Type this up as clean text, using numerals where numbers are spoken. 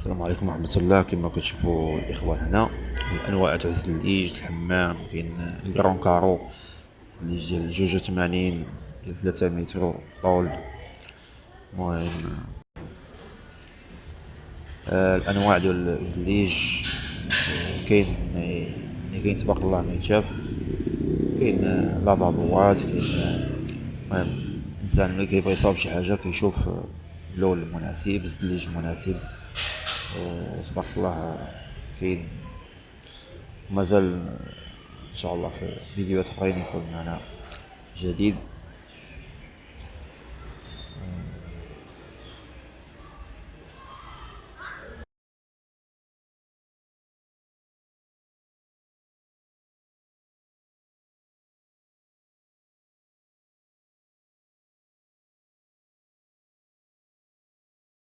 السلام عليكم ورحمة الله. كما كتشوفوا الإخوان هنا الأنواع تاع الزليج الحمام. كاين الكرون كارو الزليج ديال 82 ديال 3 متر طول. المهم الأنواع ديال الزليج كاين كاين تبارك الله ما يتشاف. كاين لابابوات، كاين المهم الإنسان ملي كيبغي يصاوب شي حاجة كيشوف اللون المناسب، الزليج المناسب. تبارك الله كاين مازال ان شاء الله في فيديوهات اخرين يكون معنا جديد.